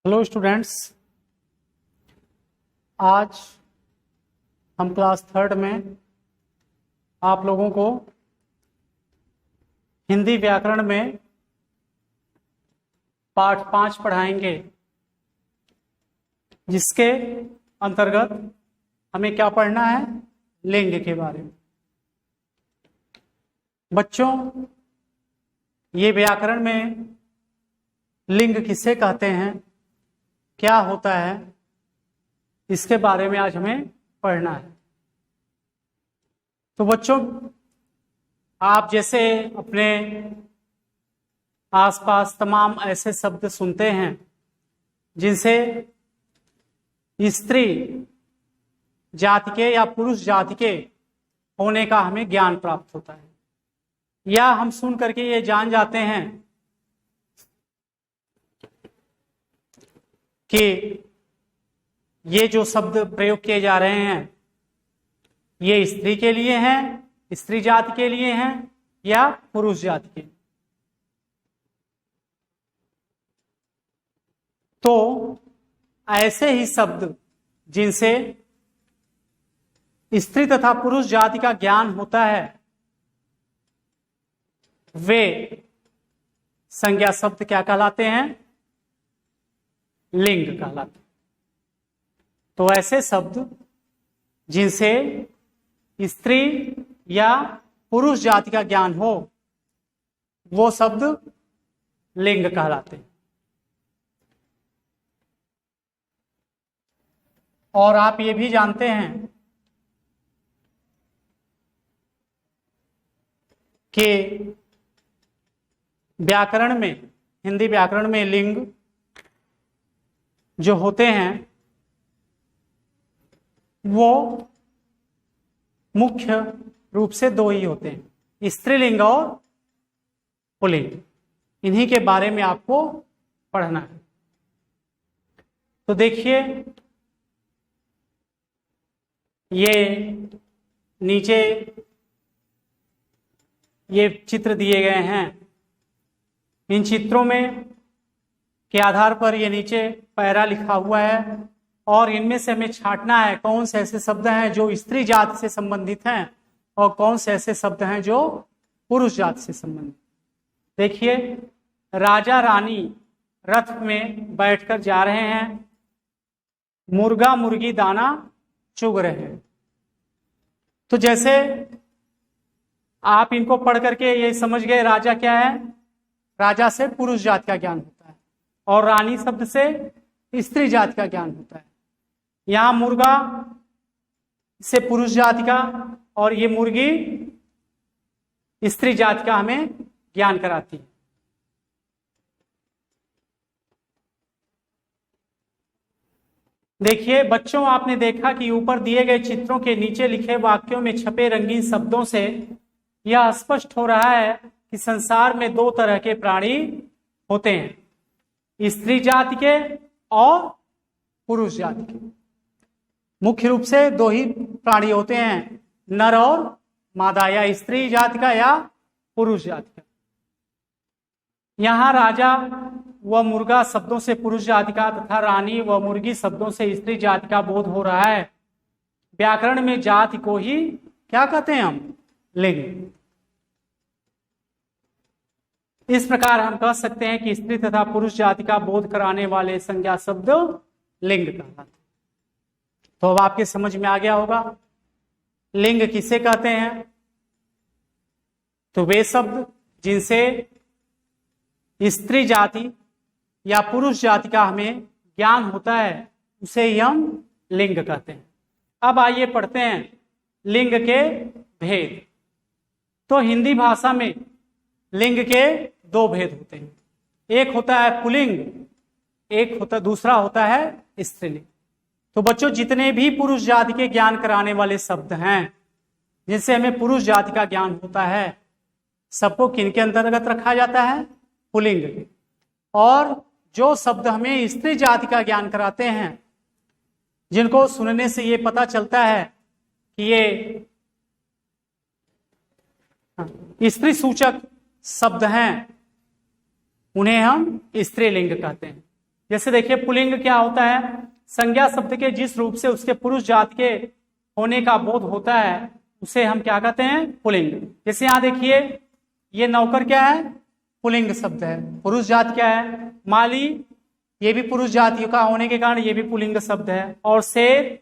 Hello students, आज हम class third में आप लोगों को हिंदी व्याकरण में पाठ 5 पढ़ाएंगे, जिसके अंतर्गत हमें क्या पढ़ना है? लिंग के बारे में। बच्चों, ये व्याकरण में लिंग किसे कहते हैं, क्या होता है, इसके बारे में आज हमें पढ़ना है। तो बच्चों, आप जैसे अपने आसपास तमाम ऐसे शब्द सुनते हैं जिनसे स्त्री जाति के या पुरुष जाति के होने का हमें ज्ञान प्राप्त होता है, या हम सुन करके ये जान जाते हैं कि ये जो शब्द प्रयोग किए जा रहे हैं ये स्त्री के लिए हैं, स्त्री जाति के लिए हैं या पुरुष जाति के। तो ऐसे ही शब्द जिनसे स्त्री तथा पुरुष जाति का ज्ञान होता है वे संज्ञा शब्द क्या कहलाते हैं? लिंग कहलाते हैं। तो ऐसे शब्द जिनसे स्त्री या पुरुष जाति का ज्ञान हो वो शब्द लिंग कहलाते हैं। और आप ये भी जानते हैं कि व्याकरण में, हिंदी व्याकरण में लिंग जो होते हैं वो मुख्य रूप से 2 ही होते हैं, स्त्रीलिंग और पुल्लिंग। इन्हीं के बारे में आपको पढ़ना है। तो देखिए, ये नीचे ये चित्र दिए गए हैं। इन चित्रों में के आधार पर ये नीचे पैरा लिखा हुआ है और इनमें से हमें छांटना है कौन से ऐसे शब्द हैं जो स्त्री जाति से संबंधित हैं और कौन से ऐसे शब्द हैं जो पुरुष जाति से संबंधित। देखिए, राजा रानी रथ में बैठकर जा रहे हैं, मुर्गा मुर्गी दाना चुग रहे हैं। तो जैसे आप इनको पढ़ करके ये समझ गए राजा क्या है, राजा से पुरुष जाति का ज्ञान होता है और रानी शब्द से स्त्री जाति का ज्ञान होता है। यहां मुर्गा से पुरुष जाति का और ये मुर्गी स्त्री जाति का हमें ज्ञान कराती है। देखिए बच्चों, आपने देखा कि ऊपर दिए गए चित्रों के नीचे लिखे वाक्यों में छपे रंगीन शब्दों से यह स्पष्ट हो रहा है कि संसार में 2 तरह के प्राणी होते हैं, स्त्री जाति के और पुरुष जाति के। मुख्य रूप से 2 ही प्राणी होते हैं, नर और मादा, या स्त्री जाति का या पुरुष जाति का। यहां राजा व मुर्गा शब्दों से पुरुष जाति का तथा रानी व मुर्गी शब्दों से स्त्री जाति का बोध हो रहा है। व्याकरण में जाति को ही क्या कहते हैं? हम लिंग। इस प्रकार हम कह सकते हैं कि स्त्री तथा पुरुष जाति का बोध कराने वाले संज्ञा शब्द लिंग कहलाते हैं। तो अब आपके समझ में आ गया होगा लिंग किसे कहते हैं। तो वे शब्द जिनसे स्त्री जाति या पुरुष जाति का हमें ज्ञान होता है उसे ही हम लिंग कहते हैं। अब आइए पढ़ते हैं लिंग के भेद। तो हिंदी भाषा में लिंग के 2 भेद होते हैं, एक होता है पुल्लिंग, दूसरा होता है स्त्रीलिंग। तो बच्चों, जितने भी पुरुष जाति के ज्ञान कराने वाले शब्द हैं जिनसे हमें पुरुष जाति का ज्ञान होता है, सबको किनके अंतर्गत रखा जाता है? पुल्लिंग के। और जो शब्द हमें स्त्री जाति का ज्ञान कराते हैं, जिनको सुनने से ये पता चलता है कि ये स्त्री सूचक शब्द हैं, उन्हें हम स्त्रीलिंग कहते हैं। जैसे देखिए पुल्लिंग क्या होता है, संज्ञा शब्द के जिस रूप से उसके पुरुष जाति के होने का बोध होता है उसे हम क्या कहते हैं, पुल्लिंग। जैसे यहाँ देखिए ये नौकर क्या है, पुल्लिंग शब्द है। पुरुष जाति क्या है, माली, ये भी पुरुष जाति का होने के कारण ये भी पुल्लिंग शब्द है। और शेर,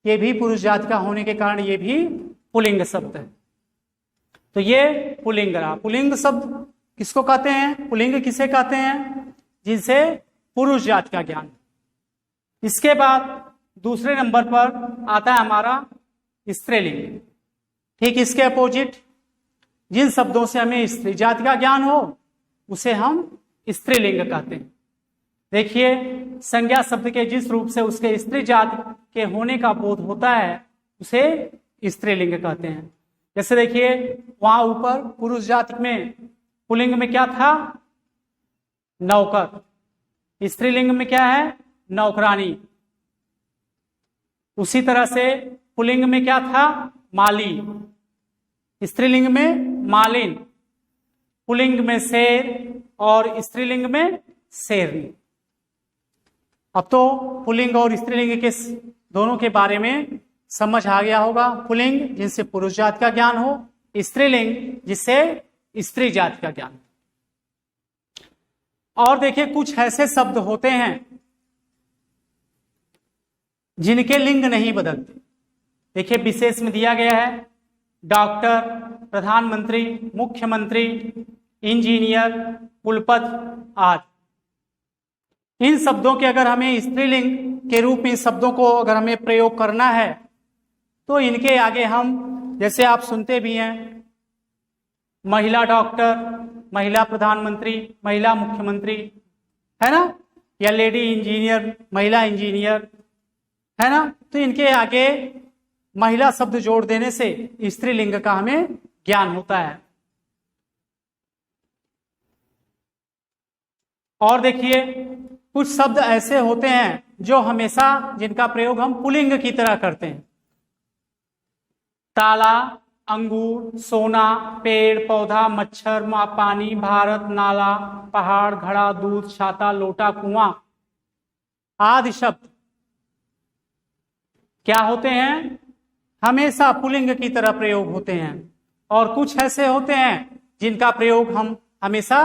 ये भी पुरुष जाति का होने के कारण ये भी पुल्लिंग शब्द है। तो ये पुल्लिंग रहा। पुल्लिंग शब्द किसको कहते हैं, पुल्लिंग किसे कहते हैं, जिनसे पुरुष जाति का ज्ञान। इसके बाद दूसरे नंबर पर आता है हमारा स्त्रीलिंग। ठीक इसके अपोजिट, जिन शब्दों से हमें स्त्री जाति का ज्ञान हो उसे हम स्त्रीलिंग कहते हैं। देखिए संज्ञा शब्द के जिस रूप से उसके स्त्री जाति के होने का बोध होता है उसे स्त्रीलिंग कहते हैं। जैसे देखिए वहां ऊपर पुरुष जाति में पुल्लिंग में क्या था, नौकर, स्त्रीलिंग में क्या है, नौकरानी। उसी तरह से पुल्लिंग में क्या था, माली, स्त्रीलिंग में मालिन, पुल्लिंग में शेर और स्त्रीलिंग में शेरनी। अब तो पुल्लिंग और स्त्रीलिंग के दोनों के बारे में समझ आ गया होगा। पुल्लिंग जिनसे पुरुष जाति का ज्ञान हो, स्त्रीलिंग जिससे स्त्री जाति का ज्ञान। और देखिए कुछ ऐसे शब्द होते हैं जिनके लिंग नहीं बदलते। देखिए विशेष में दिया गया है डॉक्टर, प्रधानमंत्री, मुख्यमंत्री, इंजीनियर, कुलपति आदि। इन शब्दों के अगर हमें स्त्रीलिंग के रूप में इन शब्दों को अगर हमें प्रयोग करना है तो इनके आगे हम, जैसे आप सुनते भी हैं, महिला डॉक्टर, महिला प्रधानमंत्री, महिला मुख्यमंत्री, है ना, या लेडी इंजीनियर, महिला इंजीनियर, है ना, तो इनके आगे महिला शब्द जोड़ देने से स्त्रीलिंग का हमें ज्ञान होता है। और देखिए कुछ शब्द ऐसे होते हैं जो हमेशा जिनका प्रयोग हम पुल्लिंग की तरह करते हैं। ताला, अंगूर, सोना, पेड़ पौधा, मच्छर, पानी, भारत, नाला, पहाड़, घड़ा, दूध, छाता, लोटा, कुआं आदि शब्द क्या होते हैं, हमेशा पुल्लिंग की तरह प्रयोग होते हैं। और कुछ ऐसे होते हैं जिनका प्रयोग हम हमेशा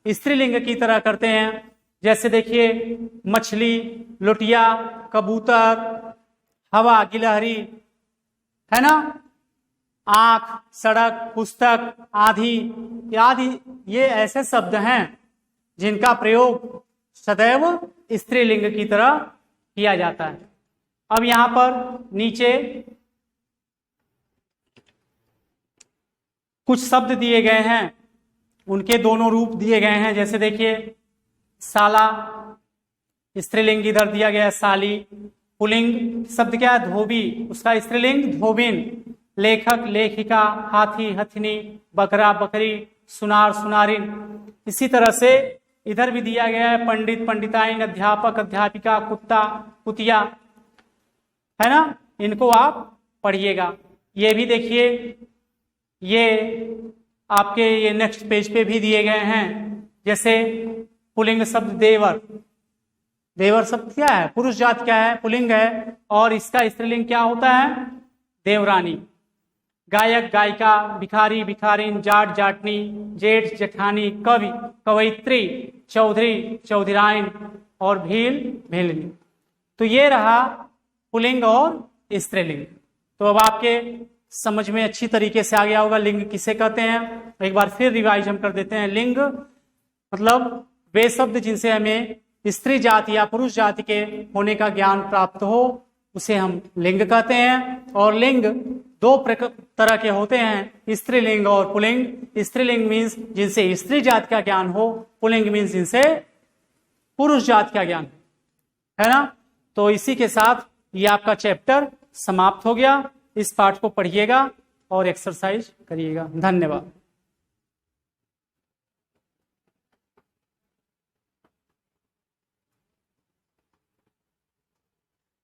स्त्रीलिंग की तरह करते हैं। जैसे देखिए मछली, लोटिया, कबूतर, हवा, गिलहरी, है ना, आंख, सड़क, पुस्तक, आधी आदि, ये ऐसे शब्द हैं जिनका प्रयोग सदैव स्त्रीलिंग की तरह किया जाता है। अब यहां पर नीचे कुछ शब्द दिए गए हैं, उनके दोनों रूप दिए गए हैं। जैसे देखिए साला, स्त्रीलिंग इधर दिया गया है साली। पुल्लिंग शब्द क्या है, धोबी, उसका स्त्रीलिंग धोबिन। लेखक, लेखिका, हाथी, हथिनी, बकरा, बकरी, सुनार, सुनारिन। इसी तरह से इधर भी दिया गया है पंडित, पंडिताइन, अध्यापक, अध्यापिका, कुत्ता, कुतिया, है ना, इनको आप पढ़िएगा। ये भी देखिए, ये आपके ये नेक्स्ट पेज पे भी दिए गए हैं। जैसे पुल्लिंग शब्द देवर, देवर शब्द क्या है, पुरुष जाति क्या है, पुल्लिंग है, और इसका स्त्रीलिंग क्या होता है, देवरानी। गायक, गायिका, भिखारी, भिखारिन, जाट, जाटनी, जेठ, जेठानी, कवि, कवयित्री, चौधरी, चौधराइन और भील, भीलनी। तो ये रहा पुल्लिंग और स्त्रीलिंग। तो अब आपके समझ में अच्छी तरीके से आ गया होगा लिंग किसे कहते हैं। एक बार फिर रिवाइज हम कर देते हैं। लिंग मतलब वे शब्द जिनसे हमें स्त्री जाति या पुरुष जाति के होने का ज्ञान प्राप्त हो उसे हम लिंग कहते हैं। और लिंग दो तरह के होते हैं, स्त्रीलिंग और पुल्लिंग। स्त्रीलिंग मीन्स जिनसे स्त्री जाति का ज्ञान हो, पुल्लिंग मीन्स जिनसे पुरुष जाति का ज्ञान है ना। तो इसी के साथ ये आपका चैप्टर समाप्त हो गया। इस पाठ को पढ़िएगा और एक्सरसाइज करिएगा। धन्यवाद।